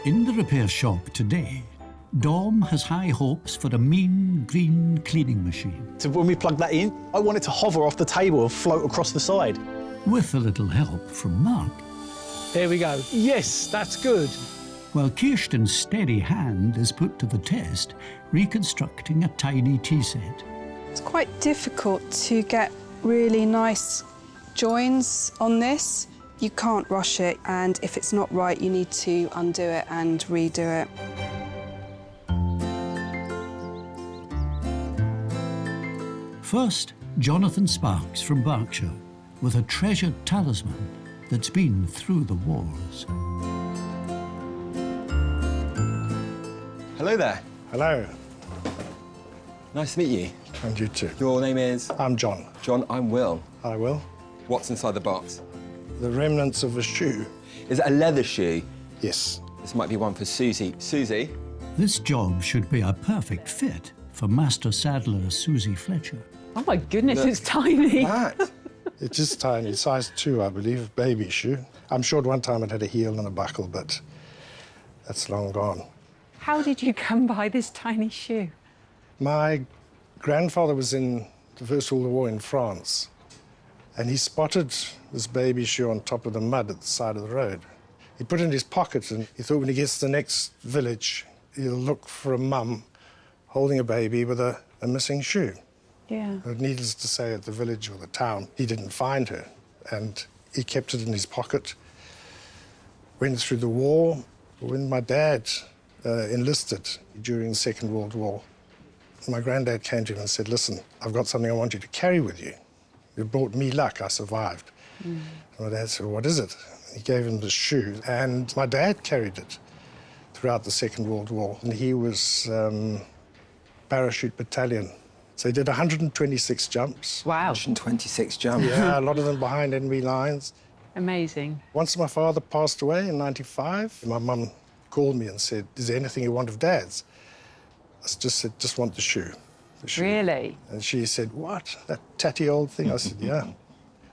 In the repair shop today, Dom has high hopes for a mean, green cleaning machine. So when we plug that in, I want it to hover off the table and float across the side. With a little help from Mark. There we go. Yes, that's good. While Kirsten's steady hand is put to the test, reconstructing a tiny tea set. It's quite difficult to get really nice joins on this. You can't rush it, and if it's not right, you need to undo it and redo it. First, Jonathon Sparkes from Berkshire, with a treasured talisman that's been through the walls. Hello there. Hello. Nice to meet you. And you too. Your name is? I'm John. John, I'm Will. I will. What's inside the box? The remnants of a shoe. Is it a leather shoe? Yes. This might be one for Suzie. Suzie? This job should be a perfect fit for Master Saddler Suzie Fletcher. Oh my goodness, Look. it's tiny. That. It's just tiny, size 2, I believe, baby shoe. I'm sure at one time it had a heel and a buckle, but that's long gone. How did you come by this tiny shoe? My grandfather was in the First World War in France, and he spotted this baby shoe on top of the mud at the side of the road. He put it in his pocket, and he thought when he gets to the next village, he'll look for a mum holding a baby with a missing shoe. Yeah. But needless to say, at the village or the town, he didn't find her, and he kept it in his pocket. Went through the war. When my dad enlisted during the Second World War, my granddad came to him and said, "Listen, I've got something I want you to carry with you. It brought me luck, I survived." And my dad said, "What is it?" He gave him the shoe, and my dad carried it throughout the Second World War. And he was parachute battalion. So he did 126 jumps. Wow. 126 jumps. Yeah, a lot of them behind enemy lines. Amazing. Once my father passed away in '95, my mum called me and said, "Is there anything you want of Dad's?" I just said, "Just want the shoe." The shoe. Really? And she said, "What? That tatty old thing?" I said, "Yeah."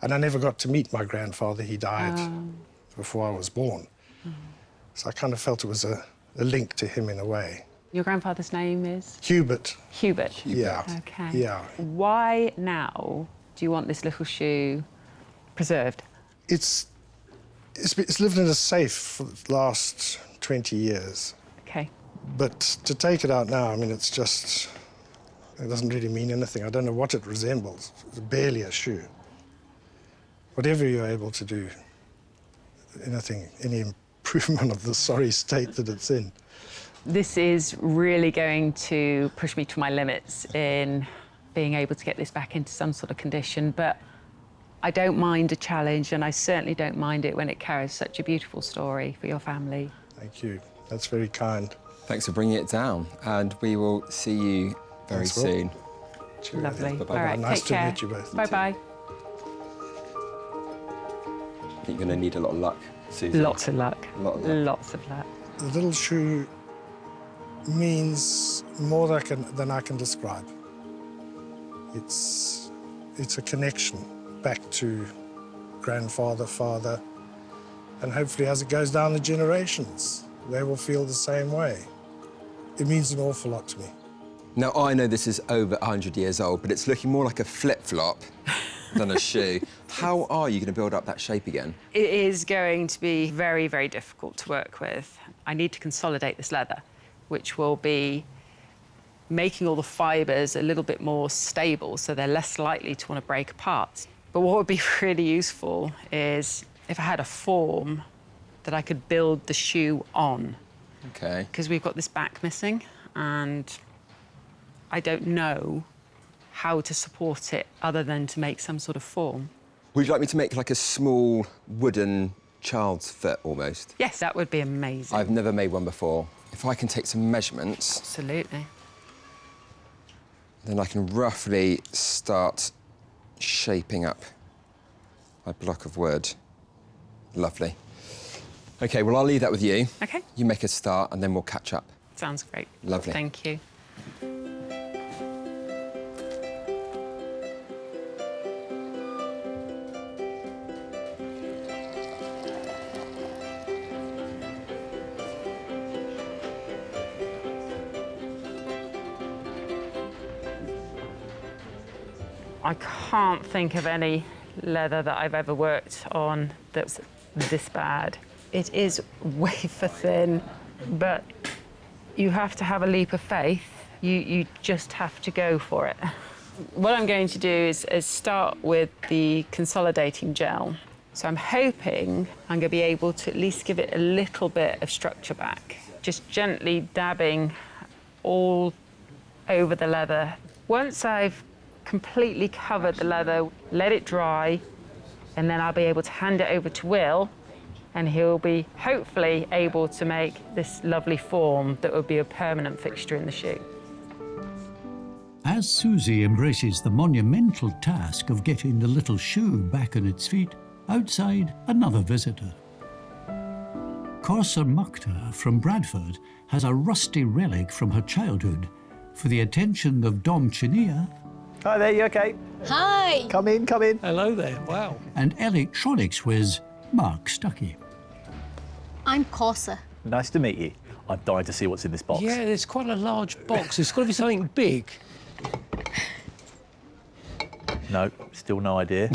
And I never got to meet my grandfather. He died before I was born. So I kind of felt it was a link to him in a way. Your grandfather's name is? Hubert. Hubert. Yeah. Okay. Yeah. Why now do you want this little shoe preserved? It's lived in a safe for the last 20 years. Okay. But to take it out now, I mean, it doesn't really mean anything. I don't know what it resembles. It's barely a shoe. Whatever you're able to do, any improvement of the sorry state that it's in. This is really going to push me to my limits in being able to get this back into some sort of condition, but I don't mind a challenge, and I certainly don't mind it when it carries such a beautiful story for your family. Thank you. That's very kind. Thanks for bringing it down, and we will see you very Thanks, Will. soon. Cheers. Lovely. Bye-bye. All right, Nice take to care. meet you both. Bye-bye. I think you're going to need a lot of luck, Suzie. Lots of luck. A lot of luck. Lots of luck. The little shoe means more than I can describe. It's a connection back to grandfather, father, and hopefully as it goes down the generations, they will feel the same way. It means an awful lot to me. Now, I know this is over 100 years old, but it's looking more like a flip-flop than a shoe. How are you going to build up that shape again? It is going to be very, very difficult to work with. I need to consolidate this leather, which will be making all the fibres a little bit more stable so they're less likely to want to break apart. But what would be really useful is if I had a form that I could build the shoe on. OK. Because we've got this back missing, and I don't know how to support it other than to make some sort of form. Would you like me to make like a small wooden child's foot, almost? Yes, that would be amazing. I've never made one before. If I can take some measurements, Absolutely. then I can roughly start shaping up my block of wood. Lovely. OK, well, I'll leave that with you. OK. You make a start, and then we'll catch up. Sounds great. Lovely. Thank you. I can't think of any leather that I've ever worked on that's this bad. It is wafer thin, but you have to have a leap of faith. You just have to go for it. What I'm going to do is start with the consolidating gel. So I'm hoping I'm going to be able to at least give it a little bit of structure back. Just gently dabbing all over the leather. Once I've completely covered the leather, let it dry, and then I'll be able to hand it over to Will, and he'll be hopefully able to make this lovely form that will be a permanent fixture in the shoe. As Suzie embraces the monumental task of getting the little shoe back on its feet, outside, another visitor. Corsa Mukhtar from Bradford has a rusty relic from her childhood for the attention of Dom Chinia. Hi there, you okay? Hi. Come in, come in. Hello there, wow. And electronics whiz Mark Stuckey. I'm Corsa. Nice to meet you. I'm dying to see what's in this box. Yeah, it's quite a large box. It's got to be something big. No, still no idea.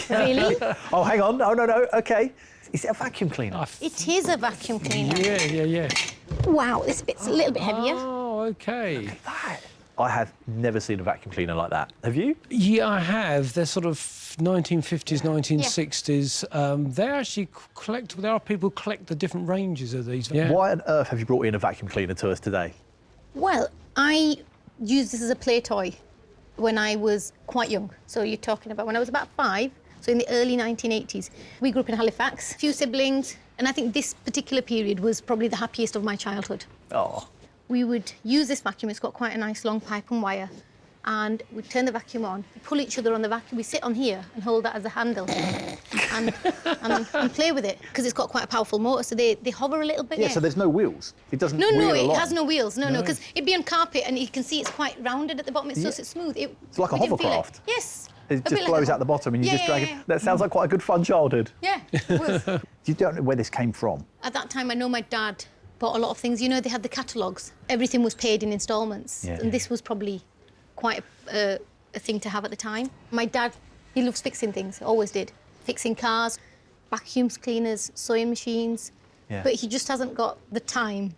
Really? Oh, hang on. Oh, no, okay. Is it a vacuum cleaner? It is a vacuum cleaner. Yeah. Wow, this bit's a little bit heavier. Oh, OK. I have never seen a vacuum cleaner like that. Have you? Yeah, I have. They're sort of 1950s, 1960s. They actually collect... There are people who collect the different ranges of these. Yeah. Why on earth have you brought in a vacuum cleaner to us today? Well, I used this as a play toy when I was quite young. So you're talking about when I was about 5, so in the early 1980s. We grew up in Halifax, a few siblings, and I think this particular period was probably the happiest of my childhood. Oh. We would use this vacuum, it's got quite a nice long pipe and wire, and we'd turn the vacuum on, we pull each other on the vacuum, we sit on here and hold that as a handle and play with it, because it's got quite a powerful motor, so they hover a little bit. Yeah, so there's no wheels? It doesn't No, wheel it along. has no wheels, no, because it'd be on carpet and you can see it's quite rounded at the bottom, it's so smooth. It's like a we didn't feel it. hovercraft. Yes. It just blows out the bottom and you just drag it. That sounds like quite a good fun childhood. Yeah, it was. You don't know where this came from? At that time, I know my dad bought a lot of things. You know, they had the catalogues. Everything was paid in instalments. Yeah. And this was probably quite a thing to have at the time. My dad, he loves fixing things, always did. Fixing cars, vacuums, cleaners, sewing machines. Yeah. But he just hasn't got the time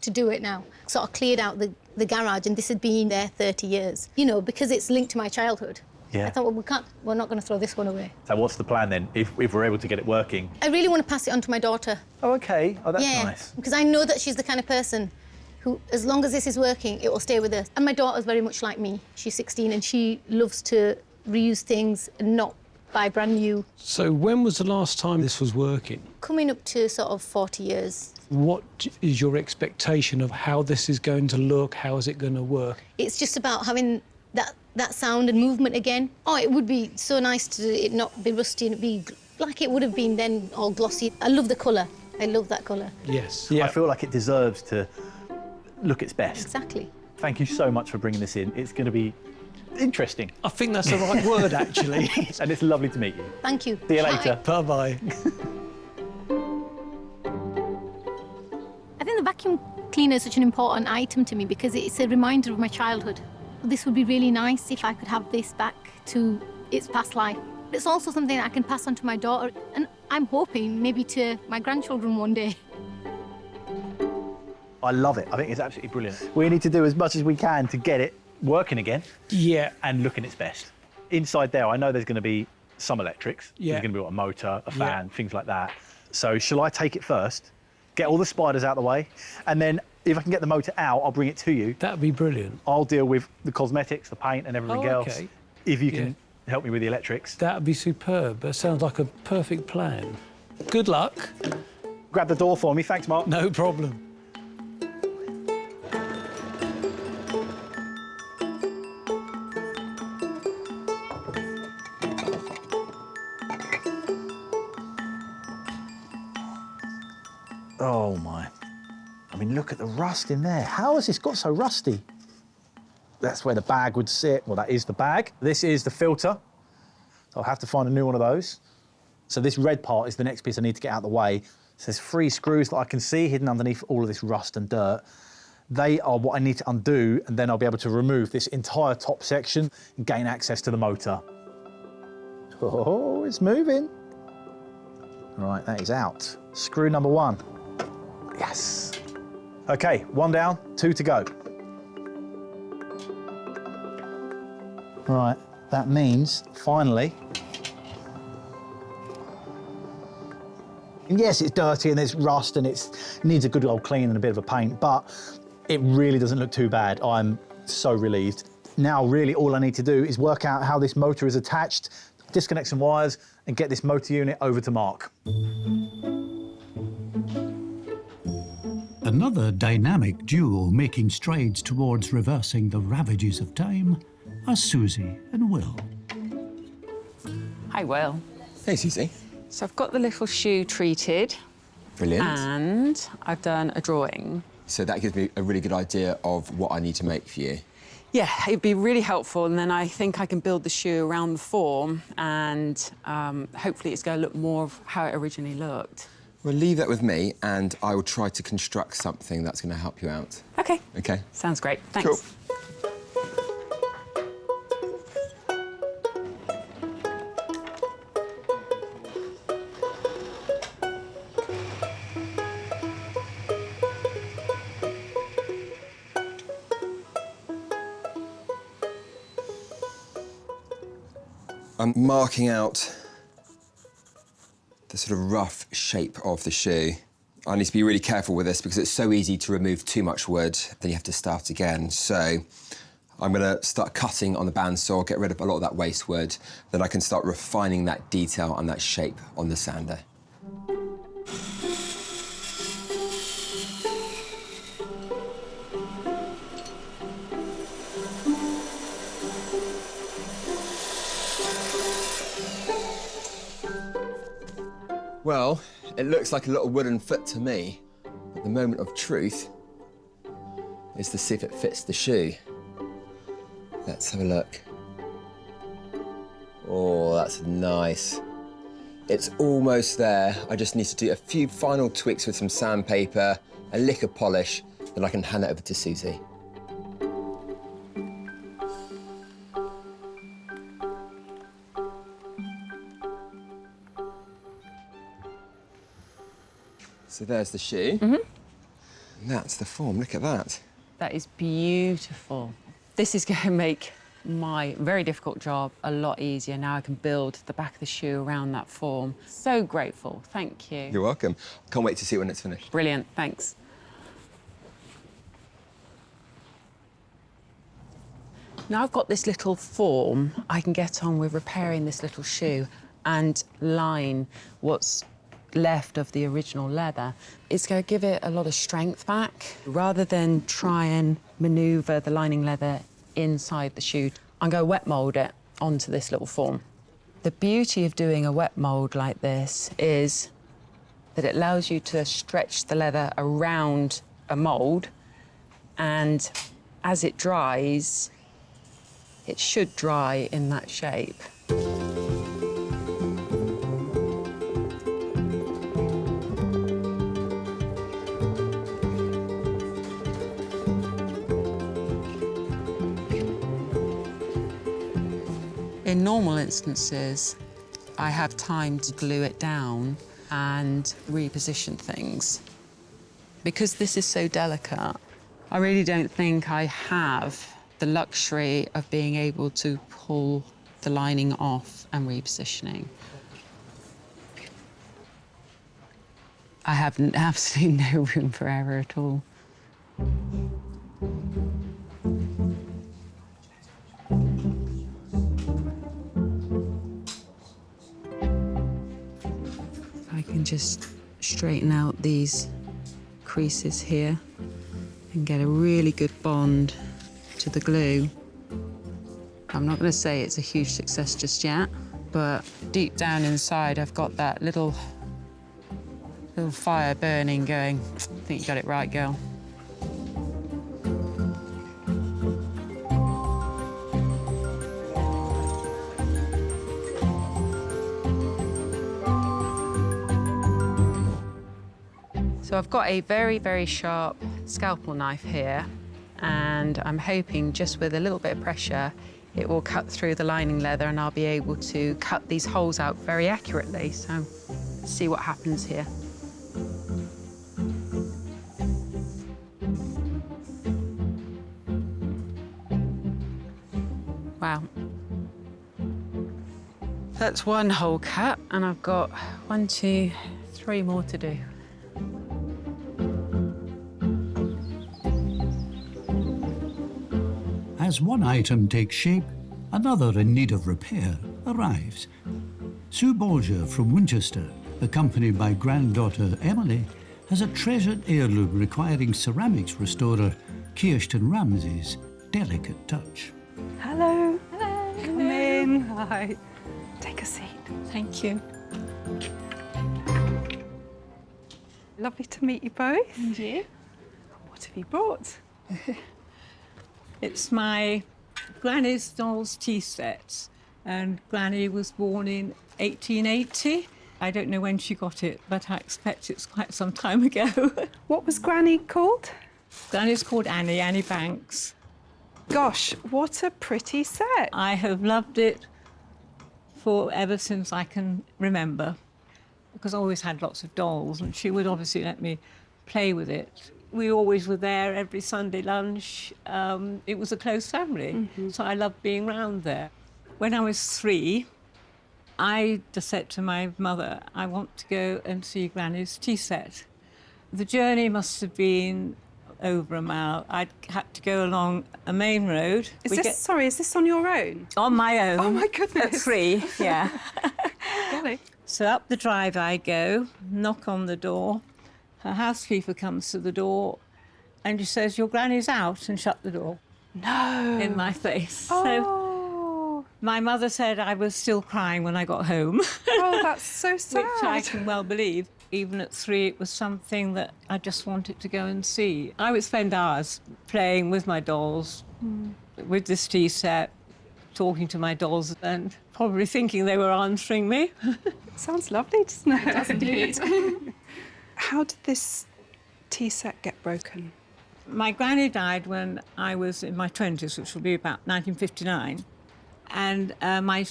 to do it now. Sort of cleared out the garage, and this had been there 30 years. You know, because it's linked to my childhood. Yeah. I thought, well, we're not going to throw this one away. So what's the plan then, if we're able to get it working? I really want to pass it on to my daughter. Oh, OK. Oh, that's Yeah, nice. because I know that she's the kind of person who, as long as this is working, it will stay with her. And my daughter's very much like me. She's 16 and she loves to reuse things and not buy brand new. So when was the last time this was working? Coming up to sort of 40 years. What is your expectation of how this is going to look? How is it going to work? It's just about having that sound and movement again. Oh, it would be so nice to it not be rusty and it be like it would have been then, all glossy. I love the colour. I love that colour. Yes. I feel like it deserves to look its best. Exactly. Thank you so much for bringing this in. It's going to be interesting. I think that's the right word, actually. And it's lovely to meet you. Thank you. See you later. Bye-bye. I think the vacuum cleaner is such an important item to me because it's a reminder of my childhood. This would be really nice if I could have this back to its past life. It's also something that I can pass on to my daughter, and I'm hoping maybe to my grandchildren one day. I love it. I think it's absolutely brilliant. We need to do as much as we can to get it working again. Yeah. And looking its best. Inside there, I know there's going to be some electrics. Yeah. There's going to be a motor, a fan, things like that. So shall I take it first, get all the spiders out of the way, and then if I can get the motor out, I'll bring it to you. That'd be brilliant. I'll deal with the cosmetics, the paint and everything else. Okay. If you can help me with the electrics. That'd be superb. That sounds like a perfect plan. Good luck. Grab the door for me. Thanks, Mark. No problem. Oh, my. I mean, look at the rust in there. How has this got so rusty? That's where the bag would sit. Well, that is the bag. This is the filter. So I'll have to find a new one of those. So this red part is the next piece I need to get out of the way. So there's 3 screws that I can see hidden underneath all of this rust and dirt. They are what I need to undo, and then I'll be able to remove this entire top section and gain access to the motor. Oh, it's moving. Right, that is out. Screw number 1. Yes. Okay, 1 down, 2 to go. Right, that means, finally, and yes, it's dirty and there's rust and it needs a good old clean and a bit of a paint, but it really doesn't look too bad. I'm so relieved. Now, really, all I need to do is work out how this motor is attached, disconnect some wires, and get this motor unit over to Mark. Another dynamic duo making strides towards reversing the ravages of time are Suzie and Will. Hi, Will. Hey, Suzie. So I've got the little shoe treated. Brilliant. And I've done a drawing. So that gives me a really good idea of what I need to make for you. Yeah, it'd be really helpful, and then I think I can build the shoe around the form, and hopefully it's going to look more of how it originally looked. Well, leave that with me, and I will try to construct something that's going to help you out. OK. OK? Sounds great. Thanks. Cool. I'm marking out the sort of rough shape of the shoe. I need to be really careful with this because it's so easy to remove too much wood, then you have to start again. So I'm gonna start cutting on the bandsaw, get rid of a lot of that waste wood, then I can start refining that detail and that shape on the sander. Well, it looks like a little wooden foot to me, but the moment of truth is to see if it fits the shoe. Let's have a look. Oh, that's nice. It's almost there. I just need to do a few final tweaks with some sandpaper, a lick of polish, then I can hand it over to Suzie. So there's the shoe. Mm-hmm. And that's the form, look at that. That is beautiful. This is going to make my very difficult job a lot easier. Now I can build the back of the shoe around that form. So grateful, thank you. You're welcome. Can't wait to see it when it's finished. Brilliant, thanks. Now I've got this little form, I can get on with repairing this little shoe and line what's left of the original leather. It's going to give it a lot of strength back. Rather than try and manoeuvre the lining leather inside the shoe, I'm going to wet mould it onto this little form. The beauty of doing a wet mould like this is that it allows you to stretch the leather around a mould, and as it dries, it should dry in that shape. In normal instances, I have time to glue it down and reposition things. Because this is so delicate, I really don't think I have the luxury of being able to pull the lining off and repositioning. I have absolutely no room for error at all. I can just straighten out these creases here and get a really good bond to the glue. I'm not going to say it's a huge success just yet, but deep down inside I've got that little fire burning going, I think you got it right, girl. So So I've got a very, very sharp scalpel knife here, and I'm hoping just with a little bit of pressure, it will cut through the lining leather and I'll be able to cut these holes out very accurately. So let's see what happens here. Wow. That's one hole cut, and I've got 1, 2, 3 more to do. As one item takes shape, another in need of repair arrives. Sue Bolger from Winchester, accompanied by granddaughter Emily, has a treasured heirloom requiring ceramics restorer Kirsten Ramsey's delicate touch. Hello. Hello. Come in. Hi. Take a seat. Thank you. Lovely to meet you both. And you? What have you brought? It's my Granny's dolls tea set, and Granny was born in 1880. I don't know when she got it, but I expect it's quite some time ago. What was Granny called? Granny's called Annie Banks. Gosh, what a pretty set. I have loved it for ever since I can remember, because I always had lots of dolls, and she would obviously let me play with it. We always were there every Sunday lunch. It was a close family, so I loved being round there. When I was 3, I just said to my mother, I want to go and see Granny's tea set. The journey must have been over a mile. I'd had to go along a main road. Is this on your own? On my own. Oh, my goodness. At 3, yeah. Golly. So up the drive I go, knock on the door. Her housekeeper comes to the door and she says, your Granny's out, and shut the door. No. In my face. Oh. So my mother said I was still crying when I got home. Oh, that's so sad. Which I can well believe. Even at 3, it was something that I just wanted to go and see. I would spend hours playing with my dolls, with this tea set, talking to my dolls, and probably thinking they were answering me. Sounds lovely, doesn't it? It does indeed. How did this tea set get broken? My granny died when I was in my 20s, which will be about 1959. And my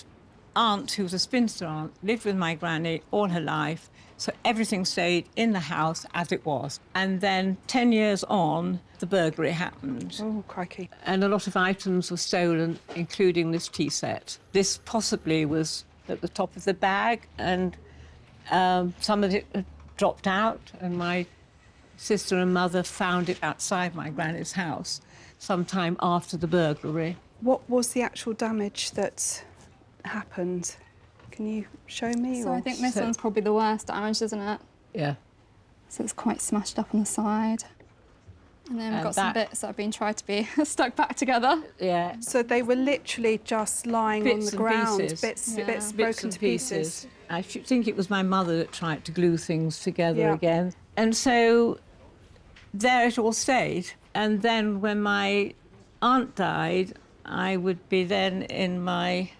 aunt, who was a spinster aunt, lived with my granny all her life. So everything stayed in the house as it was. And then 10 years on, the burglary happened. Oh, crikey. And a lot of items were stolen, including this tea set. This possibly was at the top of the bag, and some of it had dropped out, and my sister and mother found it outside my granny's house sometime after the burglary. What was the actual damage that happened? Can you show me? So I think this one's probably the worst damage, isn't it? Yeah. So it's quite smashed up on the side. And then we've got some bits that have been tried to be stuck back together. Yeah. So they were literally just lying on the ground, pieces. bits broken to pieces. I think it was my mother that tried to glue things together Yeah. again. And so there it all stayed. And then when my aunt died, I would be then in my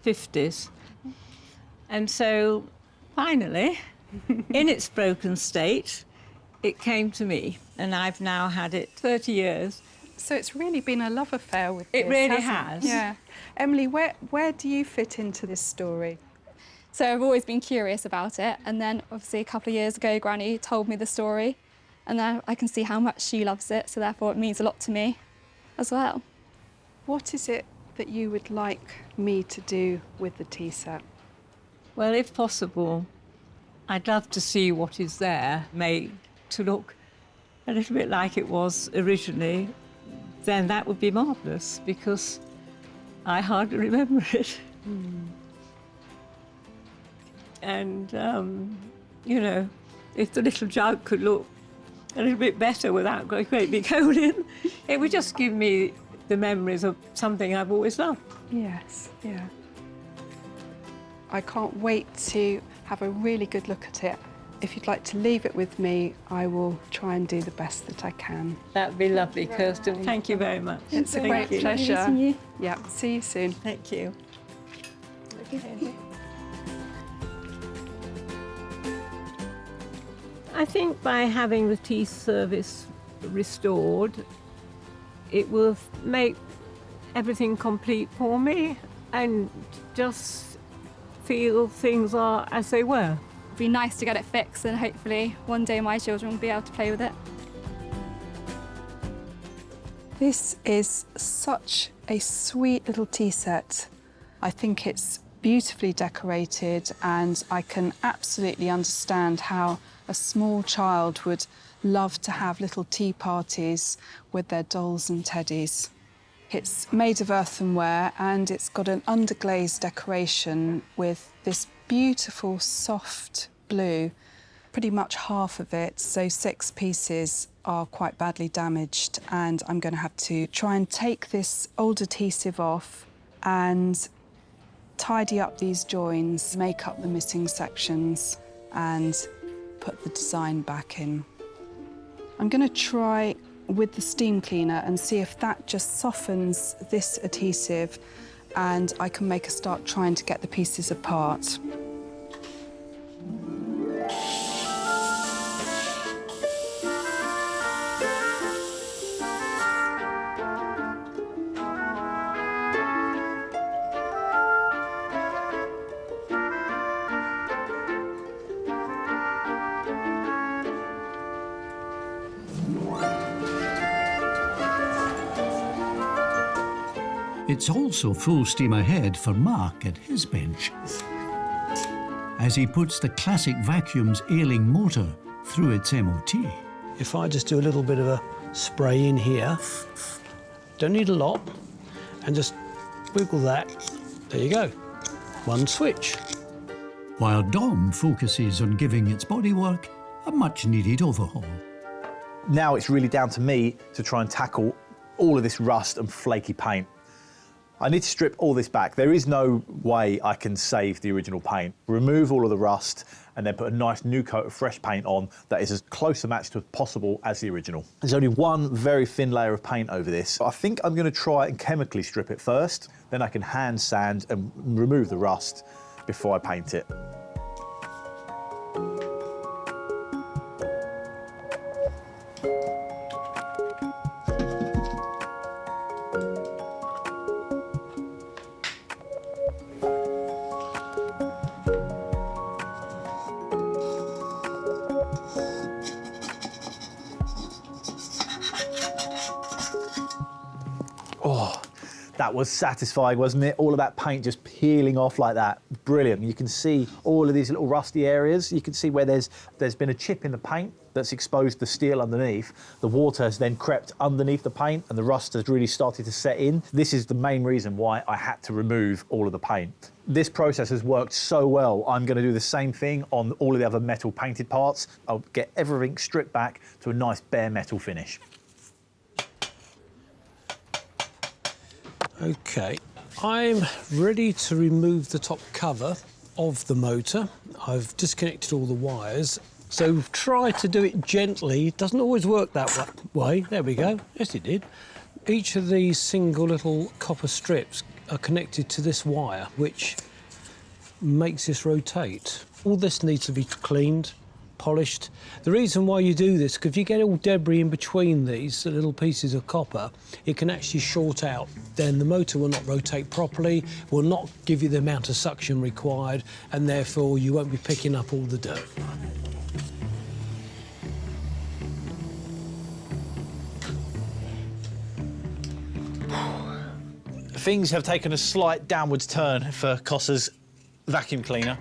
50s. And so finally, in its broken state, it came to me, and I've now had it 30 years. So it's really been a love affair with It this, really hasn't has. it? Yeah. Emily, where do you fit into this story? So I've always been curious about it. And then obviously a couple of years ago, Granny told me the story. And now I can see how much she loves it. So therefore it means a lot to me as well. What is it that you would like me to do with the tea set? Well, if possible, I'd love to see what is there, made to look a little bit like it was originally. Then that would be marvellous, because I hardly remember it. And, you know, if the little jug could look a little bit better without going great big hole in, it would just give me the memories of something I've always loved. Yes, yeah. I can't wait to have a really good look at it. If you'd like to leave it with me, I will try and do the best that I can. That'd be lovely, Kirsten. Thank you very much. It's a great pleasure. Yeah, see you soon. Thank you. I think by having the tea service restored, it will make everything complete for me and just feel things are as they were. It'd be nice to get it fixed and hopefully one day my children will be able to play with it. This is such a sweet little tea set. I think it's beautifully decorated and I can absolutely understand how a small child would love to have little tea parties with their dolls and teddies. It's made of earthenware and it's got an underglazed decoration with this beautiful soft blue. Pretty much half of it, so 6 pieces, are quite badly damaged, and I'm going to have to try and take this old adhesive off and tidy up these joins, make up the missing sections and put the design back in. I'm going to try with the steam cleaner and see if that just softens this adhesive and I can make a start trying to get the pieces apart. It's also full steam ahead for Mark at his bench, as he puts the classic vacuum's ailing motor through its MOT. If I just do a little bit of a spray in here, don't need a lot, and just wiggle that, there you go, one switch. While Dom focuses on giving its bodywork a much-needed overhaul. Now it's really down to me to try and tackle all of this rust and flaky paint. I need to strip all this back. There is no way I can save the original paint. Remove all of the rust and then put a nice new coat of fresh paint on that is as close a match to as possible as the original. There's only one very thin layer of paint over this. I think I'm going to try and chemically strip it first, then I can hand sand and remove the rust before I paint it. That was satisfying, wasn't it? All of that paint just peeling off like that. Brilliant. You can see all of these little rusty areas. You can see where there's been a chip in the paint that's exposed the steel underneath. The water has then crept underneath the paint and the rust has really started to set in. This is the main reason why I had to remove all of the paint. This process has worked so well. I'm going to do the same thing on all of the other metal painted parts. I'll get everything stripped back to a nice bare metal finish. Okay, I'm ready to remove the top cover of the motor. I've disconnected all the wires, so try to do it gently. It doesn't always work that way. There we go. Yes, it did. Each of these single little copper strips are connected to this wire, which makes this rotate. All this needs to be cleaned, polished. The reason why you do this, because if you get all debris in between these little pieces of copper, it can actually short out. Then the motor will not rotate properly, will not give you the amount of suction required, and therefore you won't be picking up all the dirt. Things have taken a slight downwards turn for Cossa's vacuum cleaner.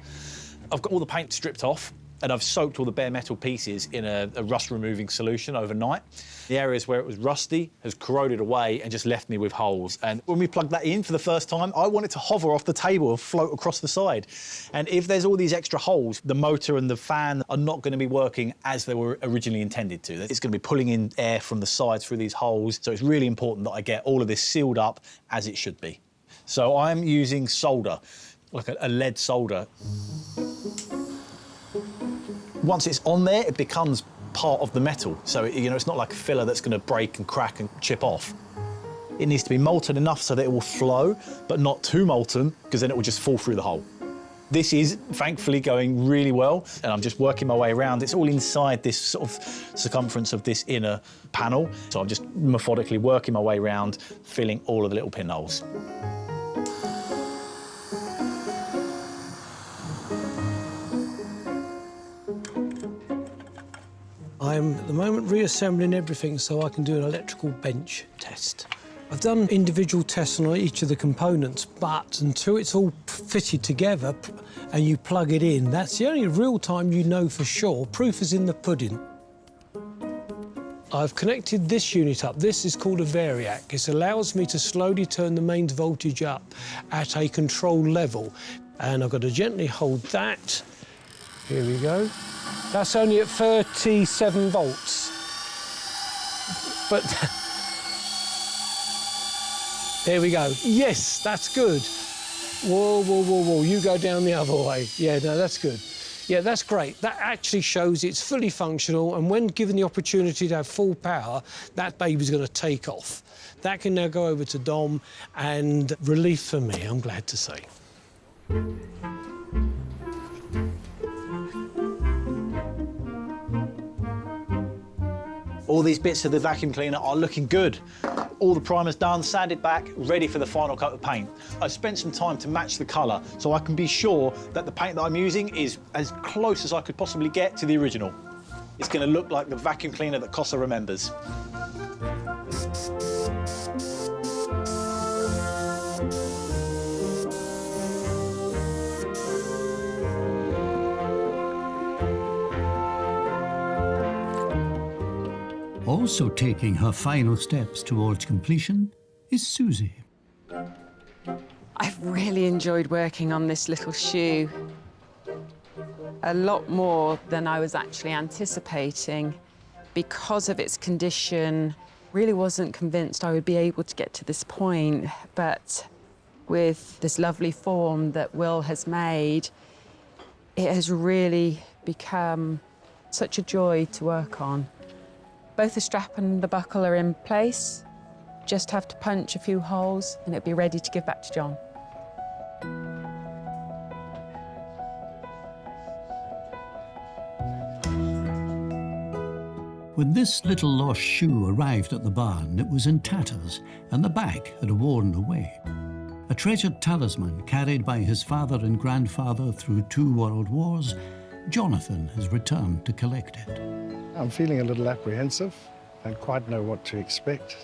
I've got all the paint stripped off and I've soaked all the bare metal pieces in a rust-removing solution overnight. The areas where it was rusty has corroded away and just left me with holes. And when we plugged that in for the first time, I want it to hover off the table and float across the side. And if there's all these extra holes, the motor and the fan are not going to be working as they were originally intended to. It's going to be pulling in air from the sides through these holes. So it's really important that I get all of this sealed up as it should be. So I'm using solder, like a lead solder. Once it's on there, it becomes part of the metal. So, it's not like a filler that's going to break and crack and chip off. It needs to be molten enough so that it will flow, but not too molten, because then it will just fall through the hole. This is thankfully going really well, and I'm just working my way around. It's all inside this sort of circumference of this inner panel, so I'm just methodically working my way around, filling all of the little pinholes. I'm at the moment reassembling everything so I can do an electrical bench test. I've done individual tests on each of the components, but until it's all fitted together and you plug it in, that's the only real time you know for sure. Proof is in the pudding. I've connected this unit up. This is called a variac. It allows me to slowly turn the mains voltage up at a controlled level. And I've got to gently hold that. Here we go. That's only at 37 volts. But there we go. Yes, that's good. Whoa, whoa, whoa, whoa. You go down the other way. Yeah, no, that's good. Yeah, that's great. That actually shows it's fully functional, and when given the opportunity to have full power, that baby's going to take off. That can now go over to Dom, and relief for me, I'm glad to say. All these bits of the vacuum cleaner are looking good. All the primer's done, sanded back, ready for the final coat of paint. I've spent some time to match the colour so I can be sure that the paint that I'm using is as close as I could possibly get to the original. It's going to look like the vacuum cleaner that Cossa remembers. Also taking her final steps towards completion is Suzie. I've really enjoyed working on this little shoe. A lot more than I was actually anticipating. Because of its condition, really wasn't convinced I would be able to get to this point, but with this lovely form that Will has made, it has really become such a joy to work on. Both the strap and the buckle are in place. Just have to punch a few holes and it'll be ready to give back to John. When this little lost shoe arrived at the barn, it was in tatters and the back had worn away. A treasured talisman carried by his father and grandfather through 2 world wars, Jonathon has returned to collect it. I'm feeling a little apprehensive. I don't quite know what to expect.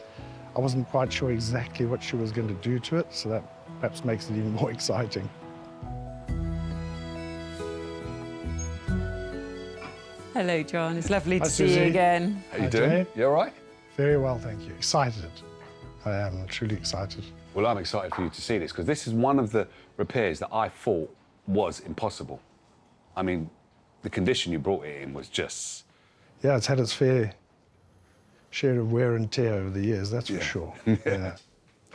I wasn't quite sure exactly what she was going to do to it, so that perhaps makes it even more exciting. Hello, John. It's lovely to Hi, see you Suzie. again. How you doing? You all right? Very well, thank you. Excited. I am truly excited. Well, I'm excited for you to see this, because this is one of the repairs that I thought was impossible. I mean, the condition you brought it in was just... Yeah, it's had its fair share of wear and tear over the years, that's for sure. Yeah.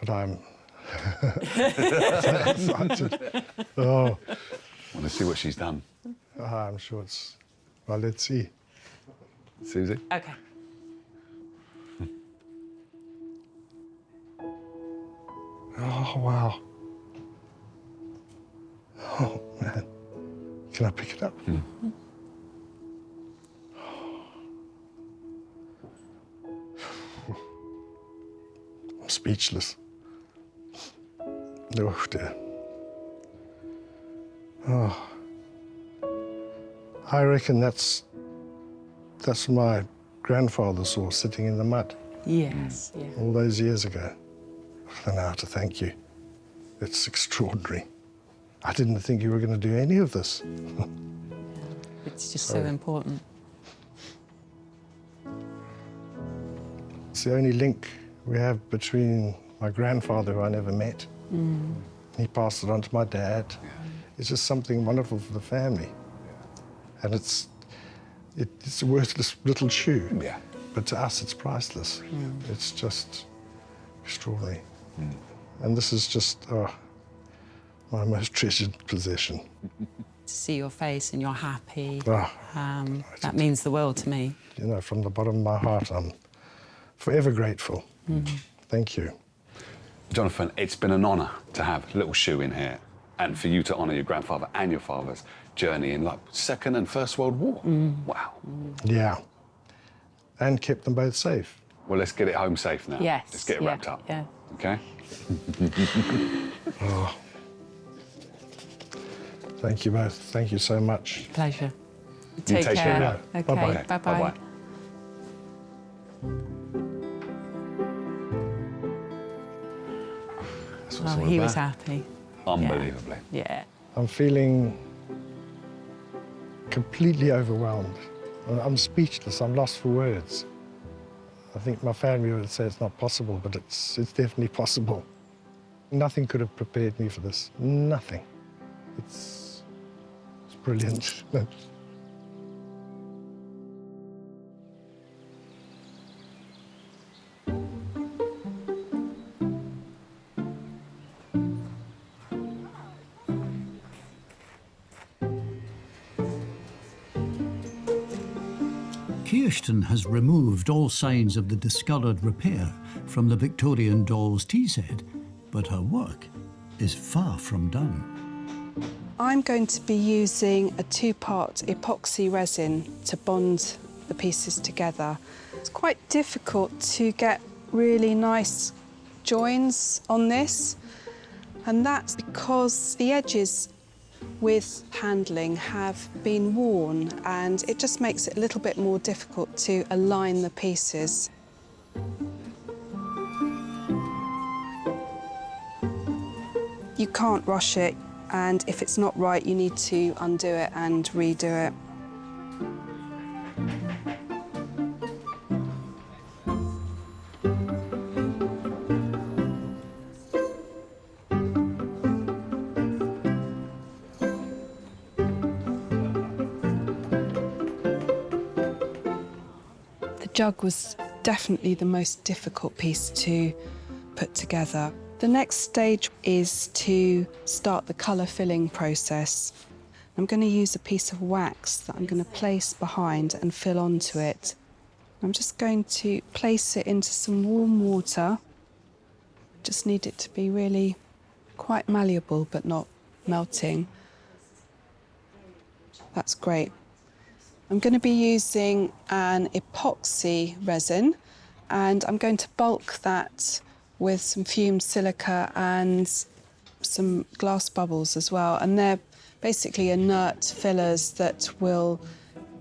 But I'm excited. Oh. Want to see what she's done? I'm sure it's... Well, let's see. Suzie? Okay. Oh, wow. Oh, man. Can I pick it up? I'm speechless. Oh, dear. Oh. I reckon that's my grandfather saw sitting in the mud. Yes, yeah. All those years ago. I don't know how to thank you. It's extraordinary. I didn't think you were going to do any of this. It's just so important. It's the only link we have between my grandfather, who I never met. He passed it on to my dad. It's just something wonderful for the family. And it's a worthless little shoe. Yeah. But to us, it's priceless. It's just extraordinary. And this is just my most treasured possession. To see your face and you're happy, Ah, that means the world to me. You know, from the bottom of my heart, I'm forever grateful. Thank you. Jonathon, it's been an honour to have Little Shoe in here. And for you to honour your grandfather and your father's journey in like Second and First World War. Wow. Yeah. And kept them both safe. Well, let's get it home safe now. Yes. Let's get it wrapped up. Yeah. Okay? Oh. Thank you both. Thank you so much. Pleasure. You Take take care care. now. Okay. Bye-bye. Bye-bye. Bye-bye. That's what it's all He about. was happy. Unbelievably. Yeah. I'm feeling completely overwhelmed. I'm speechless. I'm lost for words. I think my family would say it's not possible, but it's definitely possible. Nothing could have prepared me for this. Nothing. It's brilliant. Kirsten has removed all signs of the discoloured repair from the Victorian doll's tea set, but her work is far from done. I'm going to be using a 2-part epoxy resin to bond the pieces together. It's quite difficult to get really nice joins on this, and that's because the edges with handling have been worn, and it just makes it a little bit more difficult to align the pieces. You can't rush it, and if it's not right, you need to undo it and redo it. The jug was definitely the most difficult piece to put together. The next stage is to start the colour filling process. I'm going to use a piece of wax that I'm going to place behind and fill onto it. I'm just going to place it into some warm water. Just need it to be really quite malleable but not melting. That's great. I'm going to be using an epoxy resin, and I'm going to bulk that with some fumed silica and some glass bubbles as well. And they're basically inert fillers that will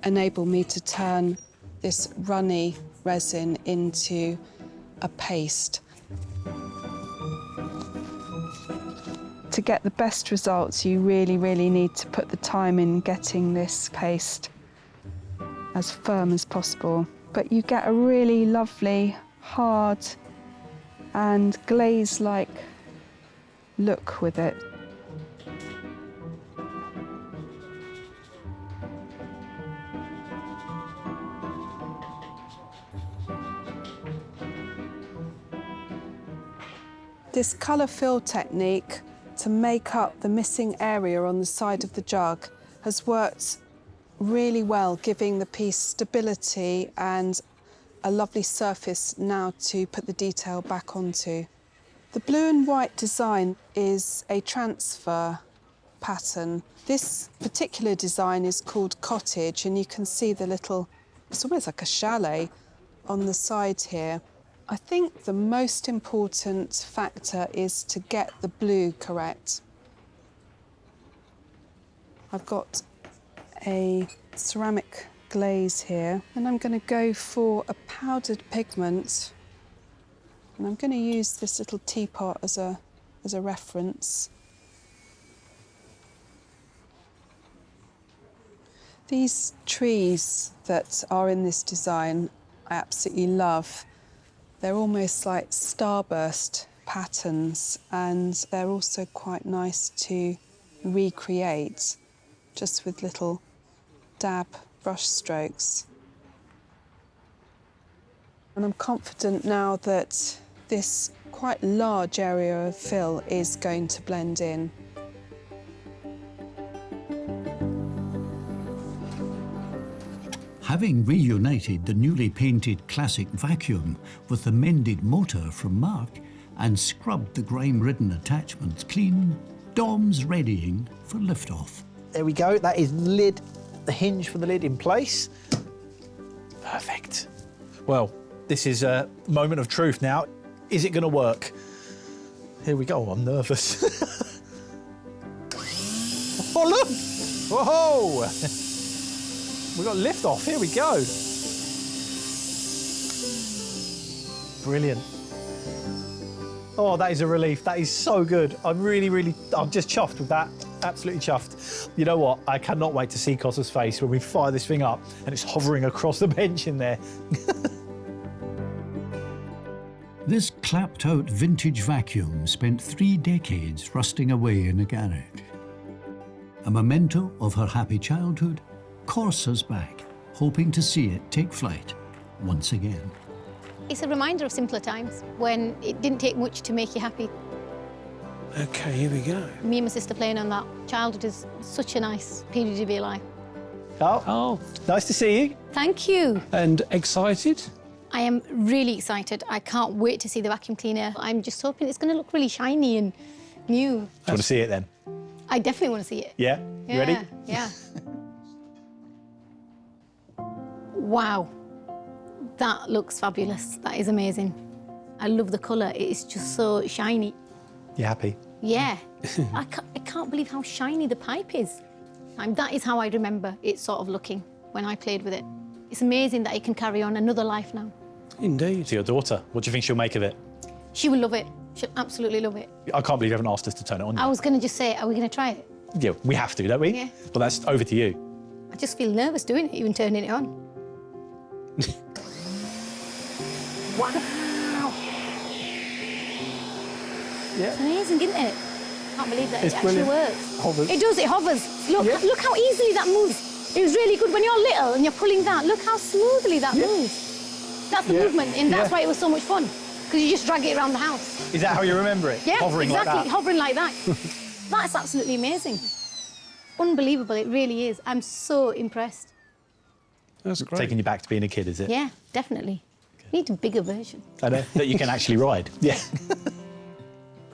enable me to turn this runny resin into a paste. To get the best results, you really, really need to put the time in getting this paste as firm as possible. But you get a really lovely, hard and glaze-like look with it. This colour fill technique to make up the missing area on the side of the jug has worked really well, giving the piece stability and a lovely surface now to put the detail back onto. The blue and white design is a transfer pattern. This particular design is called Cottage, and you can see the little, it's almost like a chalet on the side here. I think the most important factor is to get the blue correct. I've got a ceramic glaze here, and I'm going to go for a powdered pigment, and I'm going to use this little teapot as a reference. These trees that are in this design I absolutely love. They're almost like starburst patterns, and they're also quite nice to recreate just with little dab brush strokes. And I'm confident now that this quite large area of fill is going to blend in. Having reunited the newly painted classic vacuum with the mended motor from Mark and scrubbed the grime-ridden attachments clean, Dom's readying for liftoff. There we go. That is the hinge for the lid in place. Perfect. Well, this is a moment of truth now. Is it going to work? Here we go. Oh, I'm nervous. Oh, look! Whoa! We've got lift off. Here we go. Brilliant. Oh, that is a relief. That is so good. I'm just chuffed with that. Absolutely chuffed. You know what? I cannot wait to see Cossa's face when we fire this thing up and it's hovering across the bench in there. This clapped-out vintage vacuum spent 3 decades rusting away in a garage. A memento of her happy childhood, Corsa's back, hoping to see it take flight once again. It's a reminder of simpler times when it didn't take much to make you happy. OK, here we go. Me and my sister playing on that. Childhood is such a nice period of your life. Oh, nice to see you. Thank you. And excited? I am really excited. I can't wait to see the vacuum cleaner. I'm just hoping it's going to look really shiny and new. Do you want to see it then? I definitely want to see it. Yeah? You ready? Yeah. Wow. That looks fabulous. That is amazing. I love the colour. It is just so shiny. You happy? Yeah. I can't believe how shiny the pipe is. That is how I remember it sort of looking when I played with it. It's amazing that it can carry on another life now. Indeed. To your daughter, what do you think she'll make of it? She will love it. She'll absolutely love it. I can't believe you haven't asked us to turn it on yet. I was going to just say, are we going to try it? Yeah, we have to, don't we? Yeah. Well, that's over to you. I just feel nervous doing it, even turning it on. Wow. Yeah. It's amazing, isn't it? Can't believe that It's it actually brilliant. works. Hovers. It does, it hovers. Look, Yeah. look how easily that moves. It was really good when you're little and you're pulling that. Look how smoothly that moves. That's the movement, and that's why it was so much fun. Because you just drag it around the house. Is that how you remember it? Yeah, Hovering exactly, like that? hovering like that. That's absolutely amazing. Unbelievable, it really is. I'm so impressed. That's great. Taking you back to being a kid, is it? Yeah, definitely. Need a bigger version. I know, that you can actually ride. Yeah.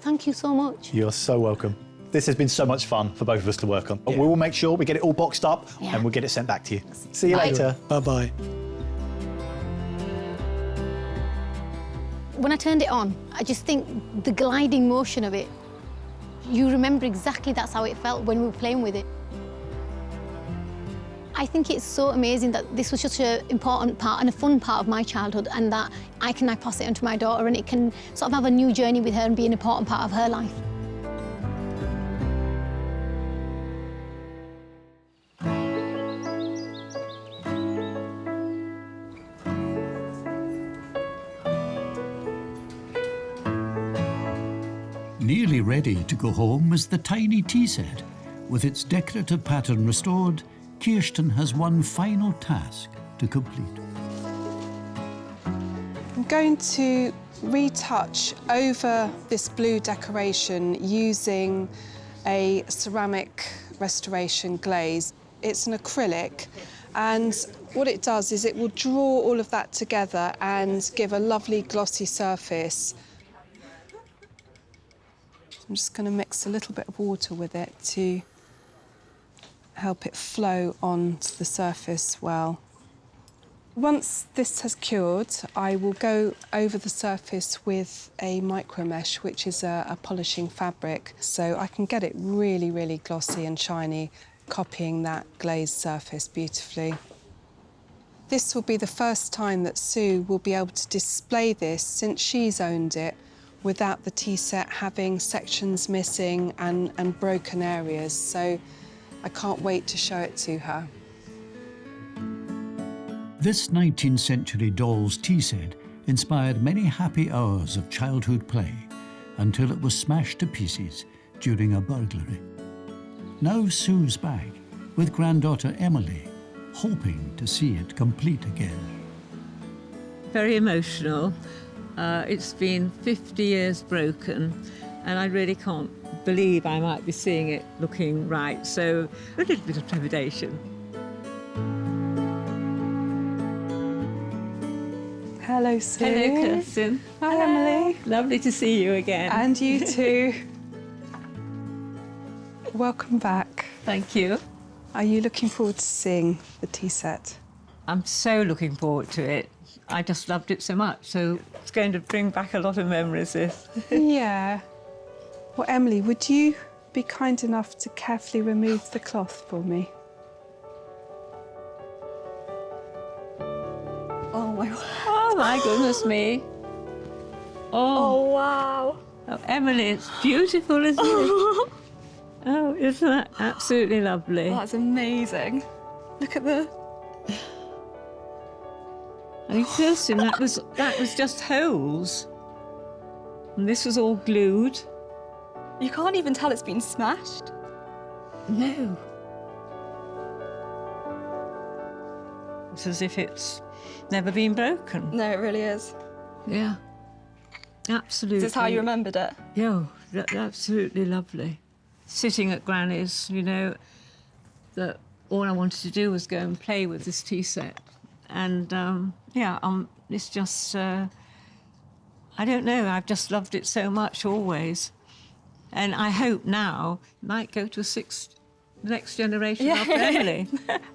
Thank you so much. You're so welcome. This has been so much fun for both of us to work on. We will make sure we get it all boxed up and we'll get it sent back to you. See you Bye. later. Bye-bye. When I turned it on, I just think the gliding motion of it, you remember exactly that's how it felt when we were playing with it. I think it's so amazing that this was such an important part and a fun part of my childhood, and that I can now pass it on to my daughter and it can sort of have a new journey with her and be an important part of her life. Nearly ready to go home is the tiny tea set. With its decorative pattern restored, Kirsten has one final task to complete. I'm going to retouch over this blue decoration using a ceramic restoration glaze. It's an acrylic, and what it does is it will draw all of that together and give a lovely glossy surface. I'm just going to mix a little bit of water with it to help it flow onto the surface well. Once this has cured, I will go over the surface with a micro mesh, which is a polishing fabric, so I can get it really, really glossy and shiny, copying that glazed surface beautifully. This will be the first time that Sue will be able to display this since she's owned it, without the tea set having sections missing and broken areas, so I can't wait to show it to her. This 19th century doll's tea set inspired many happy hours of childhood play until it was smashed to pieces during a burglary. Now Sue's back with granddaughter Emily, hoping to see it complete again. Very emotional. It's been 50 years broken, and I really can't believe I might be seeing it looking right, so a little bit of trepidation. Hello, Sue. Hello, Kirsten. Hi, Emily. Lovely to see you again. And you too. welcome back. Thank you. Are you looking forward to seeing the tea set? I'm so looking forward to it. I just loved it so much, so it's going to bring back a lot of memories, this. Yeah. Well, Emily, would you be kind enough to carefully remove the cloth for me? Oh my God. Oh, my goodness me. Oh, wow. Oh, Emily, it's beautiful, isn't it? Oh, isn't that absolutely lovely? That's amazing. Look at the... I mean, Kirsten, that was just holes. And this was all glued. You can't even tell it's been smashed. No. It's as if it's never been broken. No, it really is. Yeah. Absolutely. Is this how you remembered it? Yeah, absolutely lovely. Sitting at Granny's, you know, that all I wanted to do was go and play with this tea set. And, it's just, I don't know, I've just loved it so much always. And I hope now it might go to the next generation after Emily,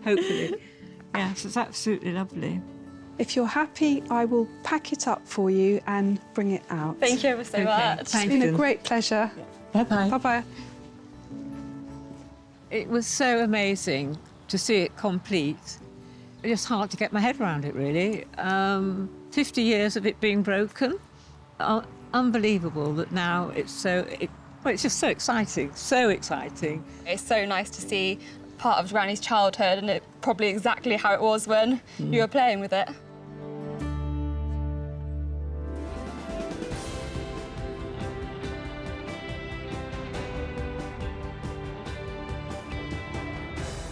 hopefully. Yes, it's absolutely lovely. If you're happy, I will pack it up for you and bring it out. Thank you ever so much. It's been a great pleasure. Bye-bye. Bye-bye. It was so amazing to see it complete. It's hard to get my head around it, really. 50 years of it being broken. Unbelievable that now it's it's just so exciting, so exciting. It's so nice to see part of Granny's childhood and it probably exactly how it was when you were playing with it.